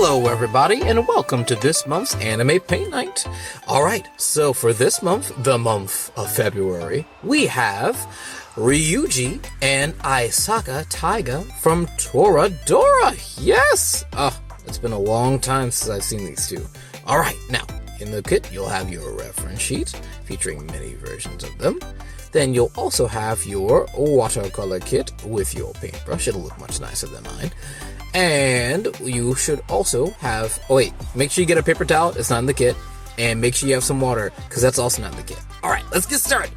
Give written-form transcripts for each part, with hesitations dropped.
Hello everybody, and welcome to this month's Anime Paint Night. Alright, so for this month, the month of February, we have Ryuji and Aisaka Taiga from Toradora. Yes! It's been a long time since I've seen these two. Alright, now, in the kit, you'll have your reference sheet featuring many versions of them. Then you'll also have your watercolor kit with your paintbrush. It'll look much nicer than mine. And you should also have, make sure you get a paper towel, it's not in the kit, and make sure you have some water, because that's also not in the kit. Alright, let's get started!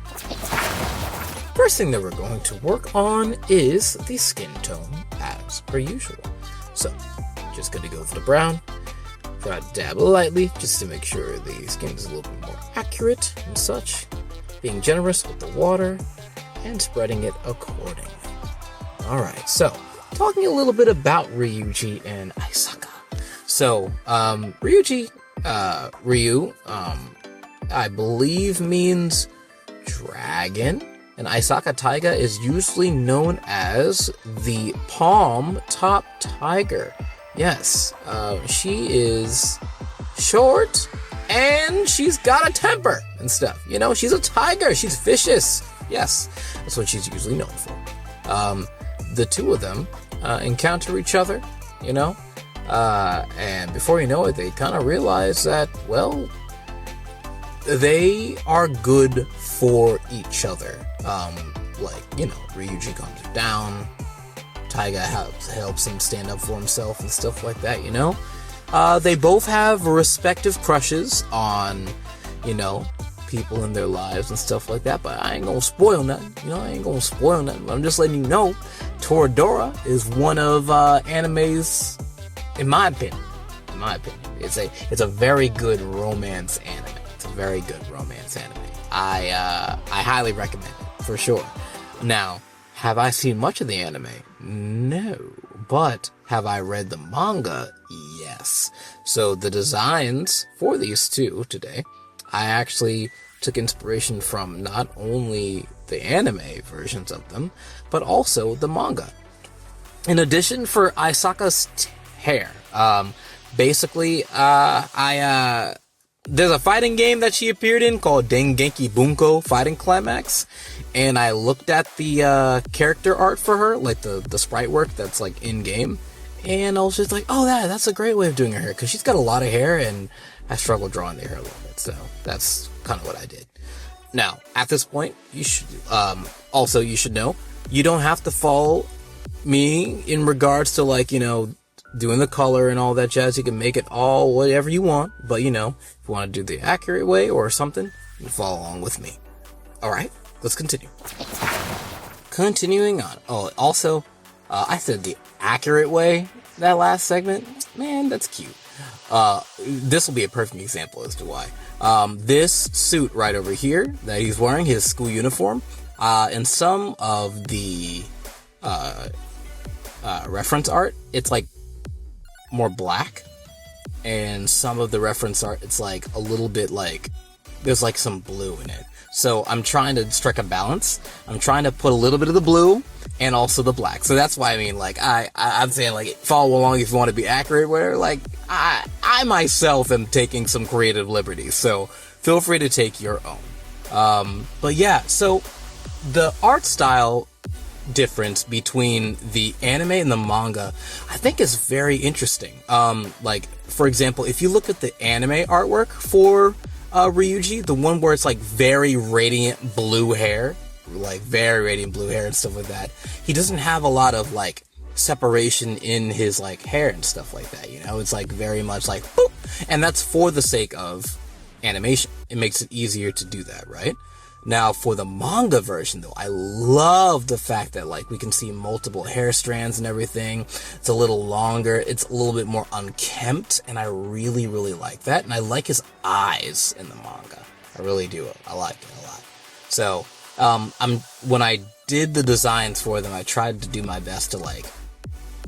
First thing that we're going to work on is the skin tone, as per usual. So, just gonna go for the brown, try to dab lightly, just to make sure the skin is a little bit more accurate and such, being generous with the water, and spreading it accordingly. Alright, so, talking a little bit about Ryuji and Aisaka. So, Ryu, I believe means dragon, and Aisaka Taiga is usually known as the palm top tiger. Yes, she is short, and she's got a temper and stuff. You know, she's a tiger, she's vicious. Yes, that's what she's usually known for. The two of them encounter each other, you know, and before you know it, they kind of realize that, well, they are good for each other. Ryuji calms her down, Taiga helps him stand up for himself and stuff like that, you know. They both have respective crushes on, you know, people in their lives and stuff like that, but I ain't gonna spoil nothing, you know, I'm just letting you know, Toradora is one of anime's, in my opinion, it's a very good romance anime. I highly recommend it, for sure. Now, have I seen much of the anime? No. But have I read the manga? Yes. So the designs for these two today, I actually took inspiration from not only the anime versions of them, but also the manga. In addition, for Aisaka's hair, there's a fighting game that she appeared in called Dengenki Bunko Fighting Climax, and I looked at the character art for her, like the sprite work that's like in-game, and I was just like, oh, that's a great way of doing her hair, because she's got a lot of hair, and I struggle drawing the hair a little bit, so that's kind of what I did. Now, at this point, you should know, you don't have to follow me in regards to, like, you know, doing the color and all that jazz. You can make it all whatever you want, but, you know, if you want to do the accurate way or something, you follow along with me. Alright, let's continue. Continuing on. Oh, also, I said the accurate way, that last segment. Man, that's cute. This will be a perfect example as to why. This suit right over here that he's wearing, his school uniform, in some of the reference art, it's like more black, and some of the reference art, it's like a little bit like there's like some blue in it. So I'm trying to strike a balance. I'm trying to put a little bit of the blue and also the black. So that's why I mean, like, I'm saying, like, follow along if you want to be accurate, where, like, I myself am taking some creative liberties, so feel free to take your own. But yeah, so the art style difference between the anime and the manga, I think, is very interesting. Like, for example, if you look at the anime artwork for Ryuji, the one where it's like very radiant blue hair, and stuff like that, he doesn't have a lot of like separation in his like hair and stuff like that, you know. It's like very much like boop, and that's for the sake of animation. It makes it easier to do that, right? Now, for the manga version, though, I love the fact that, like, we can see multiple hair strands and everything. It's a little longer. It's a little bit more unkempt, and I really, really like that. And I like his eyes in the manga. I really do. I like it a lot. So, when I did the designs for them, I tried to do my best to, like,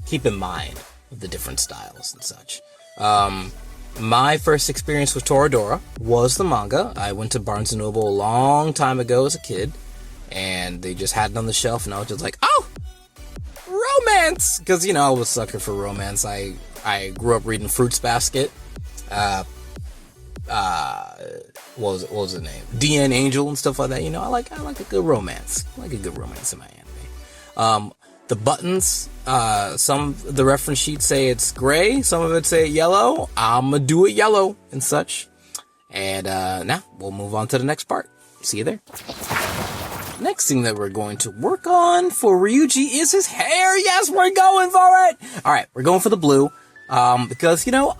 keep in mind the different styles and such. My first experience with Toradora was the manga. I went to Barnes & Noble a long time ago as a kid, and they just had it on the shelf, and I was just like, oh, romance! Because, you know, I was a sucker for romance. I grew up reading Fruits Basket. What was the name? DN Angel and stuff like that. You know, I like a good romance. I like a good romance in my anime. The buttons, some of the reference sheets say it's gray, some of it say yellow. I'ma do it yellow and such. And now we'll move on to the next part. See you there. Next thing that we're going to work on for Ryuji is his hair. Yes, we're going for it. All right, we're going for the blue. Because, you know,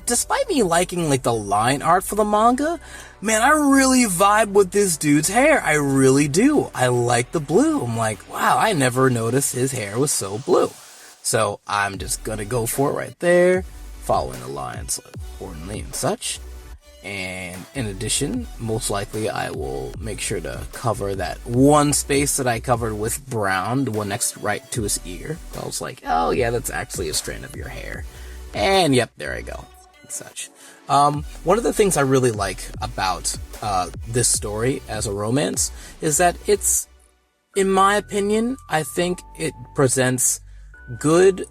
despite me liking, like, the line art for the manga, man, I really vibe with this dude's hair. I really do. I like the blue. I'm like, wow, I never noticed his hair was so blue. So, I'm just gonna go for it right there, following the lines accordingly and such. And in addition, most likely I will make sure to cover that one space that I covered with brown, the one next right to his ear. I was like, oh yeah, that's actually a strand of your hair. And yep, there I go. And such. One of the things I really like about this story as a romance is that it's, in my opinion, I think it presents good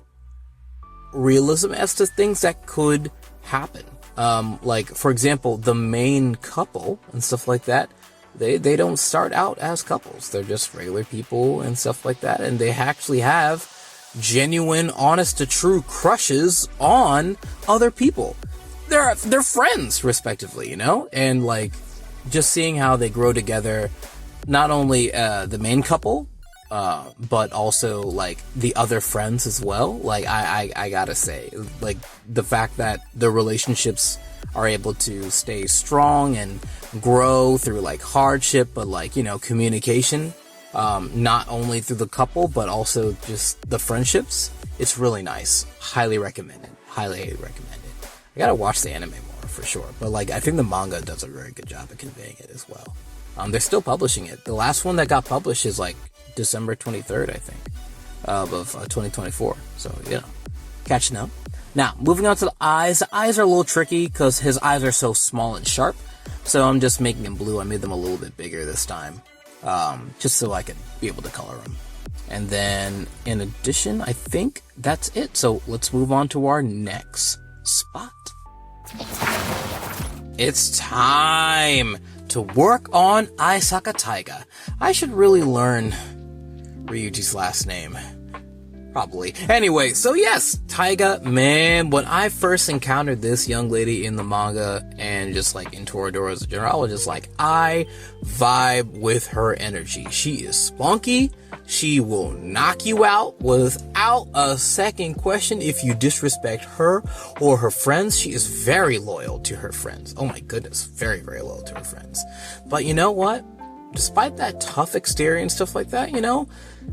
realism as to things that could happen. Like, for example, the main couple and stuff like that, they don't start out as couples. They're just regular people and stuff like that, and they actually have genuine, honest to true crushes on other people. They're friends, respectively, you know? And, like, just seeing how they grow together, not only the main couple, but also, like, the other friends as well. Like, I gotta say, like, the fact that the relationships are able to stay strong and grow through, like, hardship, but, like, you know, communication, not only through the couple, but also just the friendships. It's really nice. Highly recommended. Highly recommended. I gotta watch the anime more, for sure. But, like, I think the manga does a very good job of conveying it as well. They're still publishing it. The last one that got published is, like, December 23rd, I think, of 2024. So, you know, catching up. Now, moving on to the eyes. The eyes are a little tricky because his eyes are so small and sharp. So I'm just making them blue. I made them a little bit bigger this time, just so I could be able to color them. And then, in addition, I think that's it. So let's move on to our next spot. It's time to work on Aisaka Taiga. I should really learn Ryuji's last name. Probably. Anyway, so yes, Taiga, man, when I first encountered this young lady in the manga and just like in Toradora as a general, I was just like, I vibe with her energy. She is spunky. She will knock you out without a second question if you disrespect her or her friends. She is very loyal to her friends. Oh my goodness, very, very loyal to her friends. But you know what? Despite that tough exterior and stuff like that, you know,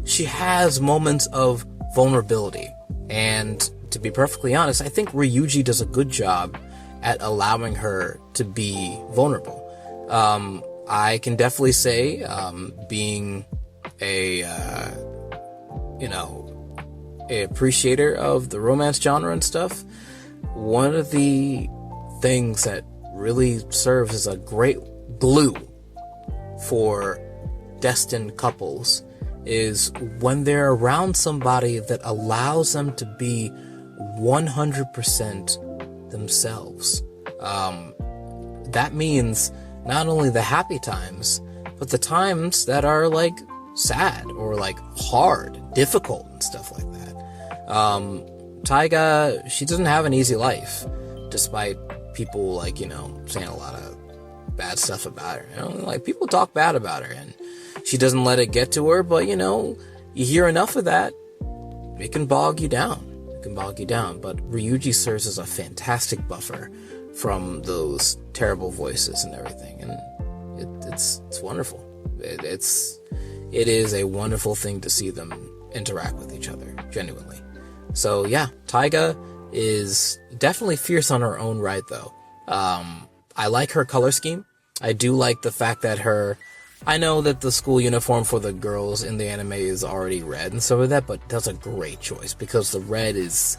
she has moments of vulnerability. And to be perfectly honest, I think Ryuji does a good job at allowing her to be vulnerable. I can definitely say, being a appreciator of the romance genre and stuff, one of the things that really serves as a great glue for destined couples is when they're around somebody that allows them to be 100% themselves. That means not only the happy times, but the times that are like sad or like hard, difficult and stuff like that. Taiga, she doesn't have an easy life, despite people like, you know, saying a lot of bad stuff about her. You know, like people talk bad about her and she doesn't let it get to her, but you know, you hear enough of that, it can bog you down. It can bog you down. But Ryuji serves as a fantastic buffer from those terrible voices and everything, and it's wonderful. It is a wonderful thing to see them interact with each other, genuinely. So yeah, Taiga is definitely fierce on her own right, though. I like her color scheme. I do like the fact that I know that the school uniform for the girls in the anime is already red and stuff like that, but that's a great choice because the red is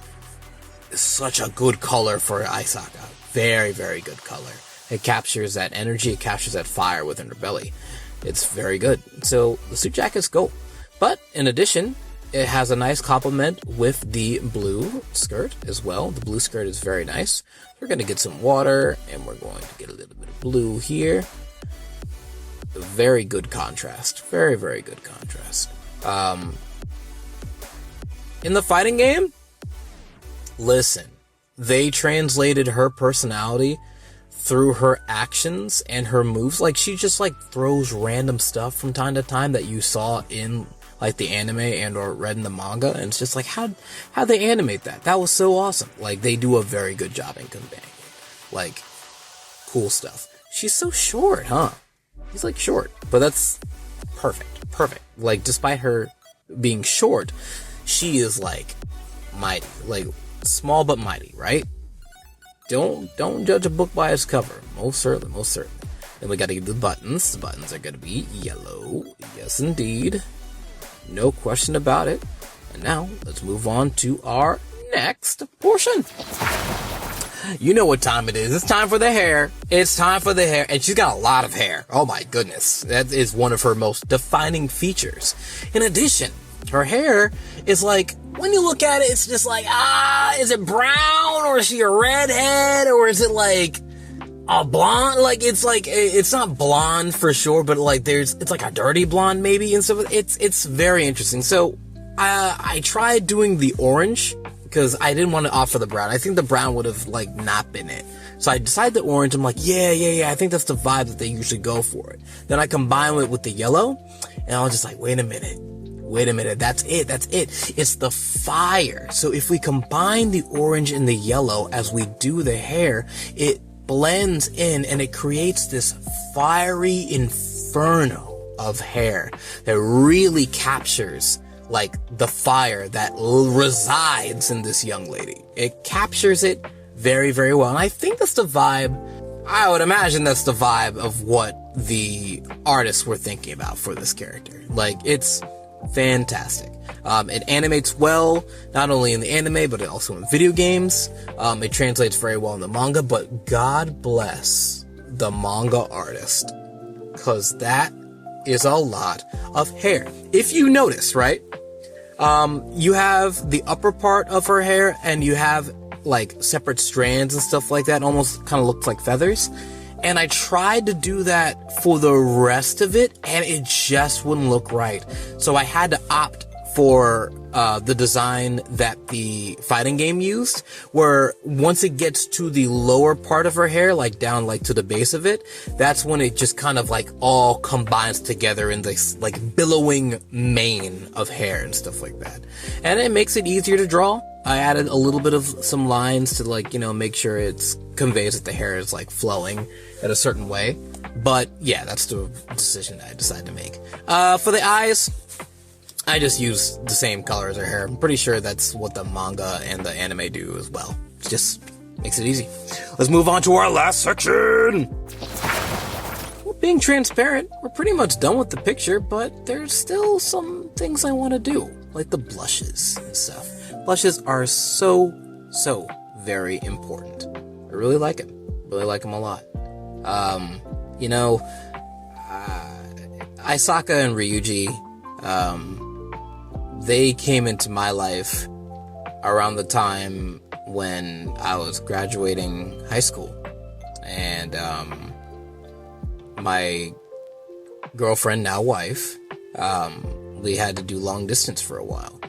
such a good color for Aisaka. Very, very good color. It captures that energy, it captures that fire within her belly. It's very good. So the suit jacket's gold. But in addition, it has a nice complement with the blue skirt as well. The blue skirt is very nice. We're going to get some water, and we're going to get a little bit of blue here. Very good contrast. Very, very good contrast. In the fighting game, listen, they translated her personality through her actions and her moves. Like, she just like throws random stuff from time to time that you saw in like the anime and or read in the manga, and it's just like, how'd they animate that? That was so awesome. Like, they do a very good job in conveying like cool stuff. She's so short, huh? He's like short, but that's perfect. Like, despite her being short, she is like mighty, like small but mighty, right? Don't judge a book by its cover. Most certainly. Then we gotta get the buttons. The buttons are gonna be yellow. Yes, indeed. No question about it. And now let's move on to our next portion. You know what time it is. It's time for the hair. And she's got a lot of hair. Oh my goodness. That is one of her most defining features. In addition, her hair is like, when you look at it, it's just like, is it brown, or is she a redhead, or is it like a blonde? Like, it's not blonde for sure, but like it's like a dirty blonde maybe and stuff. It's very interesting. So I tried doing the orange because I didn't want to opt for the brown. I think the brown would have like not been it. So I decided the orange. I'm like, yeah. I think that's the vibe that they usually go for it. Then I combine it with the yellow, and I was just like, wait a minute. That's it. It's the fire. So if we combine the orange and the yellow as we do the hair, it blends in and it creates this fiery inferno of hair that really captures like the fire that resides in this young lady. It captures it very, very well. And I think that's the vibe. I would imagine that's the vibe of what the artists were thinking about for this character. Like, it's fantastic. It animates well, not only in the anime, but also in video games. It translates very well in the manga, but God bless the manga artist, because that is a lot of hair. If you notice, right? You have the upper part of her hair, and you have like separate strands and stuff like that, almost kind of looks like feathers. And I tried to do that for the rest of it, and it just wouldn't look right. So I had to opt for the design that the fighting game used, where once it gets to the lower part of her hair, like down like to the base of it, that's when it just kind of like all combines together in this like billowing mane of hair and stuff like that. And it makes it easier to draw. I added a little bit of some lines to like, make sure it conveys that the hair is like flowing in a certain way. But yeah, that's the decision that I decided to make. For the eyes, I just use the same color as her hair. I'm pretty sure that's what the manga and the anime do as well. It just makes it easy. Let's move on to our last section. Well, being transparent, we're pretty much done with the picture, but there's still some things I want to do, like the blushes and stuff. Blushes are so very important. I really like them. Really like them a lot. Isaka and Ryuji, they came into my life around the time when I was graduating high school. And my girlfriend, now wife, we had to do long distance for a while.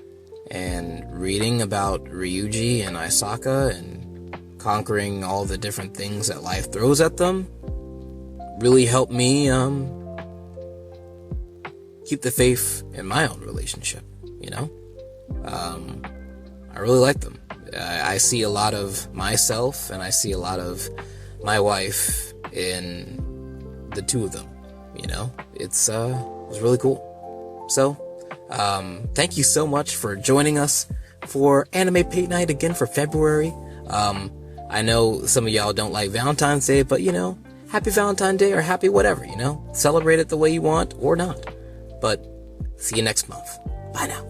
And reading about Ryuji and Isaka and conquering all the different things that life throws at them really helped me keep the faith in my own relationship, I really like them. I see a lot of myself and I see a lot of my wife in the two of them, It's really cool. So, thank you so much for joining us for Anime Paint Night again for February. I know some of y'all don't like Valentine's Day, but happy Valentine's Day or happy whatever, celebrate it the way you want or not. But see you next month. Bye now.